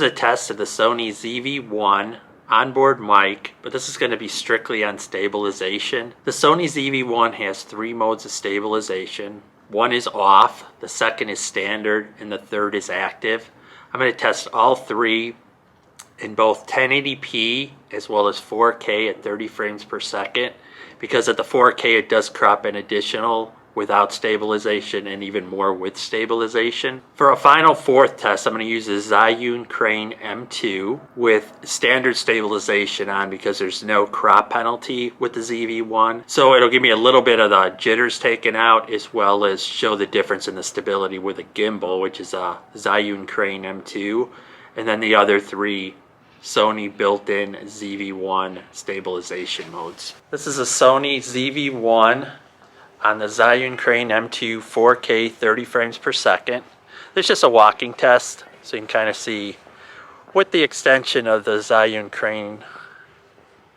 a test of the Sony ZV-1 onboard mic, but this is going to be strictly on stabilization. The Sony ZV-1 has 3 modes of stabilization. One is off, the second is standard, and the third is active. I'm going to test all 3 in both 1080p as well as 4K at 30 frames per second, because at the 4K it does crop in additional without stabilization and even more with stabilization. For a final 4th test, I'm going to use the Zhiyun Crane M2 with standard stabilization on because there's no crop penalty with the ZV-1. So it'll give me a little bit of the jitters taken out, as well as show the difference in the stability with a gimbal, which is a Zhiyun Crane M2, and then the other 3 Sony built-in ZV-1 stabilization modes. This is a Sony ZV-1 on the Zhiyun Crane M2 4K 30 frames per second. This is just a walking test, so you can kind of see with the extension of the Zhiyun Crane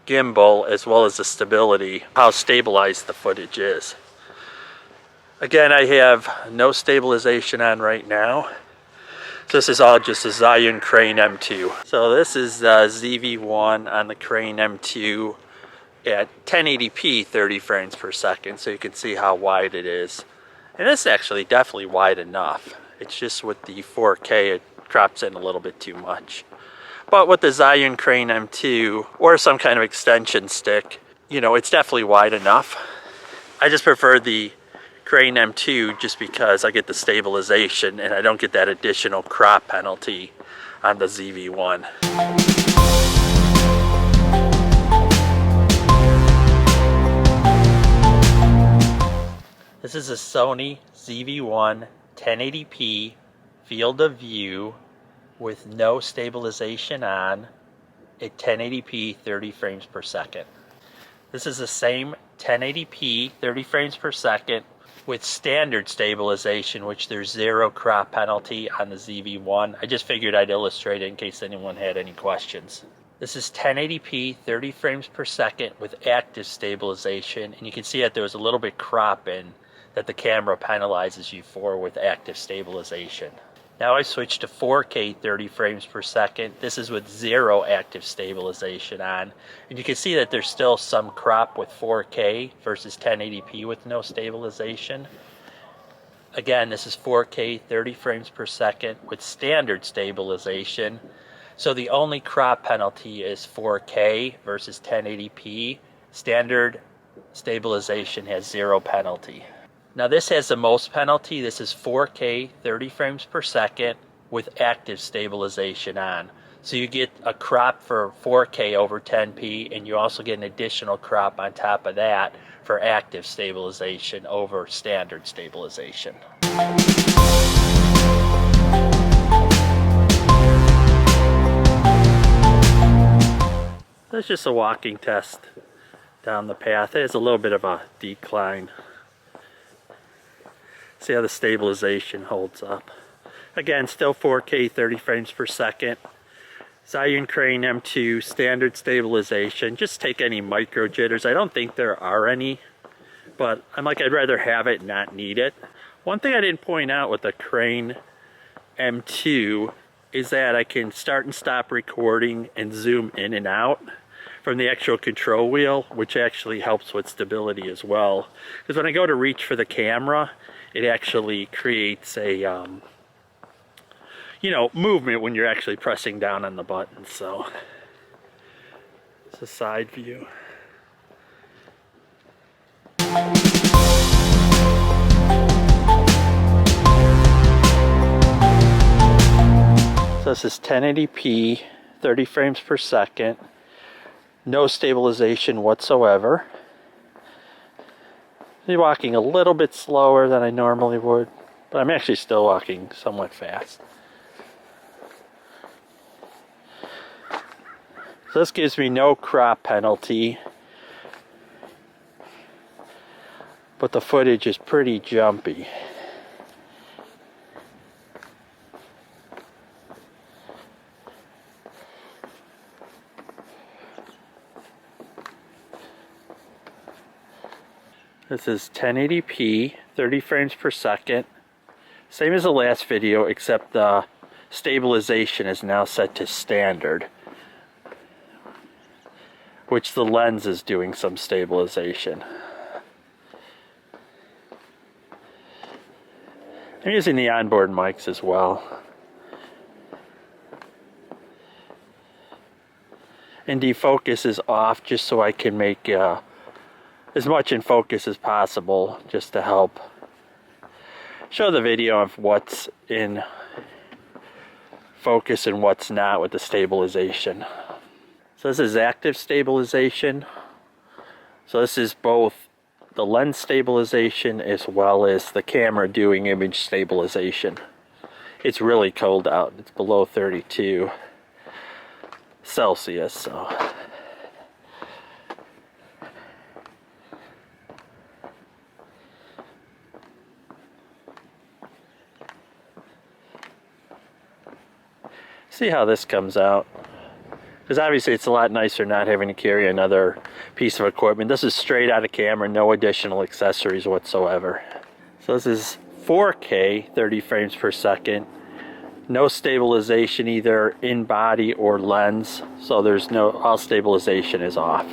gimbal as well as the stability, how stabilized the footage is. Again, I have no stabilization on right now. So this is all just a Zhiyun Crane M2. So this is the ZV-1 on the Crane M2 at 1080p 30 frames per second, so you can see how wide it is. And it's actually definitely wide enough. It's just with the 4K it crops in a little bit too much. But with the Zhiyun Crane M2 or some kind of extension stick, you know, it's definitely wide enough. I just prefer the Crane M2 just because I get the stabilization and I don't get that additional crop penalty on the ZV-1. This is a Sony ZV-1 1080p field of view with no stabilization on at 1080p 30 frames per second. This is the same 1080p 30 frames per second with standard stabilization, which there's 0 crop penalty on the ZV-1. I just figured I'd illustrate it in case anyone had any questions. This is 1080p 30 frames per second with active stabilization, and you can see that there was a little bit crop in that the camera penalizes you for with active stabilization. Now I switched to 4K 30 frames per second. This is with 0 active stabilization on. And you can see that there's still some crop with 4K versus 1080p with no stabilization. Again, this is 4K 30 frames per second with standard stabilization. So the only crop penalty is 4K versus 1080p. Standard stabilization has 0 penalty. Now this has the most penalty. This is 4K 30 frames per second with active stabilization on. So you get a crop for 4K over 10p, and you also get an additional crop on top of that for active stabilization over standard stabilization. That's just a walking test down the path. It has a little bit of a decline. See how the stabilization holds up. Again, still 4K 30 frames per second. Zhiyun Crane M2 standard stabilization. Just take any micro jitters. I don't think there are any, but I'd rather have it and not need it. One thing I didn't point out with the Crane M2 is that I can start and stop recording and zoom in and out from the actual control wheel, which actually helps with stability as well. Because when I go to reach for the camera, it actually creates a you know, movement when you're actually pressing down on the button. So it's a side view. So this is 1080p 30 frames per second, no stabilization whatsoever. I'm walking a little bit slower than I normally would, but I'm actually still walking somewhat fast. So this gives me no crop penalty, but the footage is pretty jumpy. This is 1080p, 30 frames per second. Same as the last video, except the stabilization is now set to standard, which the lens is doing some stabilization. I'm using the onboard mics as well. And defocus is off just so I can make as much in focus as possible, just to help show the video of what's in focus and what's not with the stabilization. So this is active stabilization. So this is both the lens stabilization as well as the camera doing image stabilization. It's really cold out. It's below 32 Celsius, so see how this comes out. Because obviously it's a lot nicer not having to carry another piece of equipment. This is straight out of camera, no additional accessories whatsoever. So this is 4K, 30 frames per second. No stabilization either in body or lens. So there's no, all stabilization is off.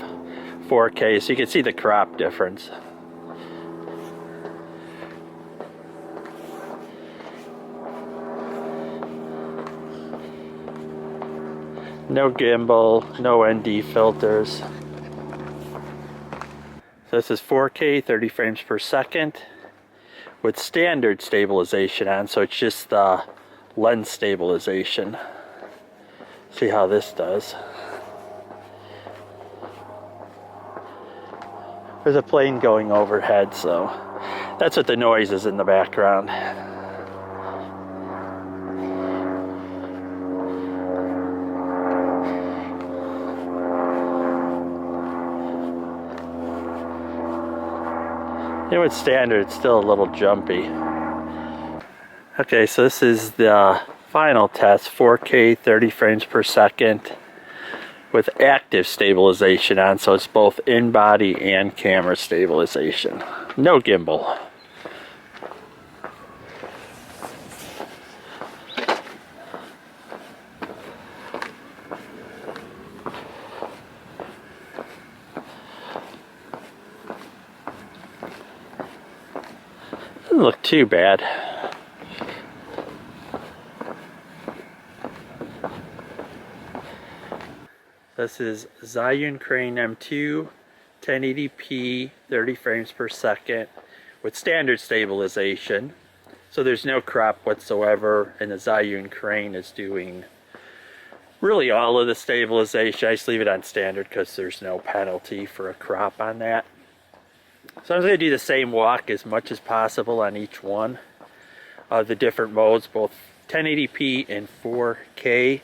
4K, so you can see the crop difference. No gimbal, no ND filters. So this is 4K, 30 frames per second with standard stabilization on, so it's just the lens stabilization. See how this does. There's a plane going overhead, so that's what the noise is in the background. You know, with standard, it's still a little jumpy. Okay, so this is the final test, 4K, 30 frames per second with active stabilization on, so it's both in-body and camera stabilization. No gimbal. Doesn't look too bad. This is Zhiyun Crane M2, 1080p, 30 frames per second with standard stabilization. So there's no crop whatsoever, and the Zhiyun Crane is doing really all of the stabilization. I just leave it on standard because there's no penalty for a crop on that. So I'm going to do the same walk as much as possible on each one of the different modes, both 1080p and 4K.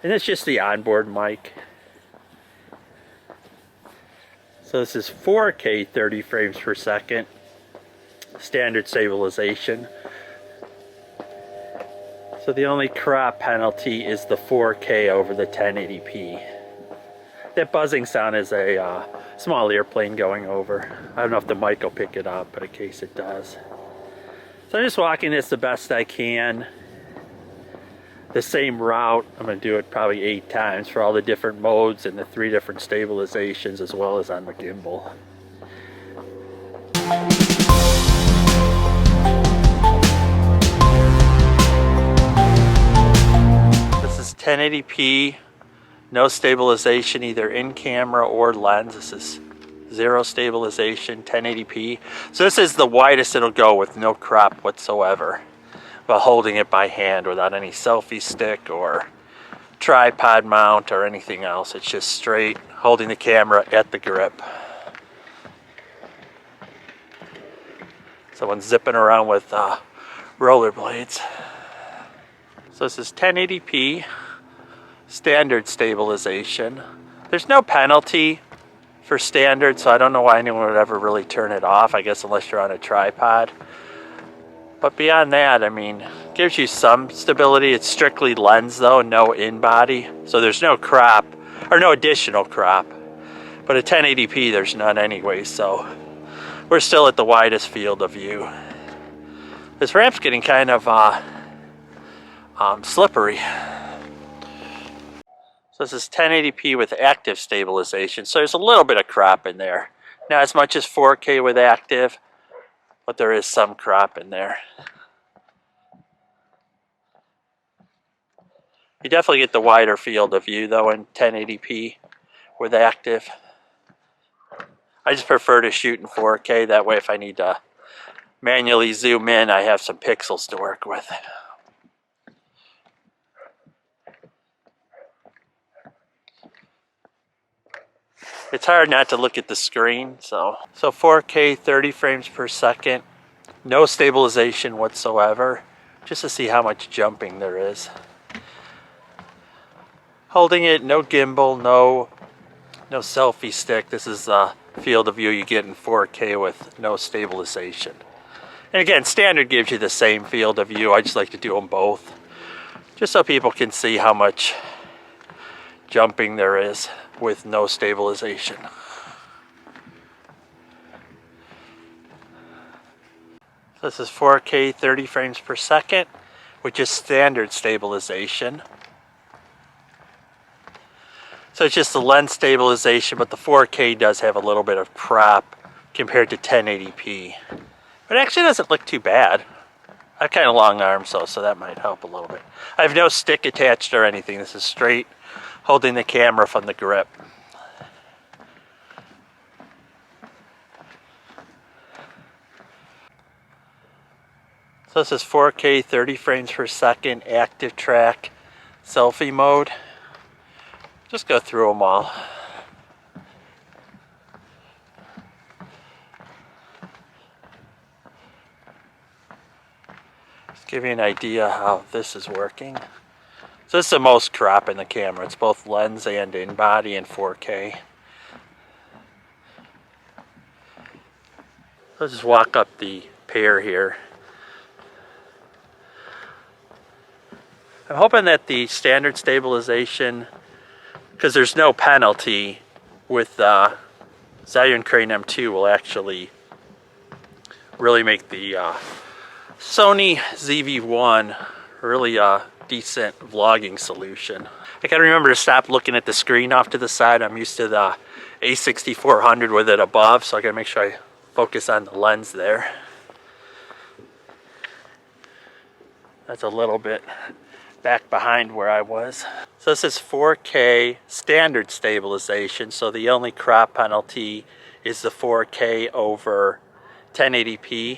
And it's just the onboard mic. So this is 4K, 30 frames per second, standard stabilization. So the only crop penalty is the 4K over the 1080p. That buzzing sound is a small airplane going over. I don't know if the mic will pick it up, but in case it does. So I'm just walking this the best I can. The same route. I'm going to do it probably 8 times for all the different modes and the 3 different stabilizations, as well as on the gimbal. This is 1080p, no stabilization either in camera or lens. This is 0 stabilization, 1080p. So this is the widest it'll go with no crop whatsoever, while holding it by hand without any selfie stick or tripod mount or anything else. It's just straight holding the camera at the grip. Someone's zipping around with rollerblades. So this is 1080p, standard stabilization. There's no penalty for standard, so I don't know why anyone would ever really turn it off, I guess unless you're on a tripod. But beyond that, I mean, gives you some stability. It's strictly lens though, no in-body. So there's no crop, or no additional crop. But at 1080p, there's none anyway, so we're still at the widest field of view. This ramp's getting kind of slippery. So this is 1080p with active stabilization, so there's a little bit of crop in there. Not as much as 4K with active, but there is some crop in there. You definitely get the wider field of view though in 1080p with active. I just prefer to shoot in 4K, that way if I need to manually zoom in, I have some pixels to work with. It's hard not to look at the screen, so 4K 30 frames per second, no stabilization whatsoever, just to see how much jumping there is. Holding it, no gimbal, no selfie stick. This is the field of view you get in 4K with no stabilization. And again, standard gives you the same field of view. I just like to do them both, just so people can see how much jumping there is with no stabilization. So this is 4K 30 frames per second, which is standard stabilization. So it's just the lens stabilization, but the 4K does have a little bit of crop compared to 1080p. But it actually doesn't look too bad. I have kind of long arms though, so that might help a little bit. I have no stick attached or anything. This is straight holding the camera from the grip. So this is 4K 30 frames per second, active track, selfie mode. Just go through them all. Just give you an idea how this is working. So this is the most crop in the camera. It's both lens and in body in 4K. Let's just walk up the pair here. I'm hoping that the standard stabilization, because there's no penalty with Zhiyun Crane M2, will actually really make the Sony ZV-1 really a decent vlogging solution. I gotta remember to stop looking at the screen off to the side. I'm used to the A6400 with it above, so I gotta make sure I focus on the lens there. That's a little bit back behind where I was. So this is 4K standard stabilization, so the only crop penalty is the 4K over 1080p.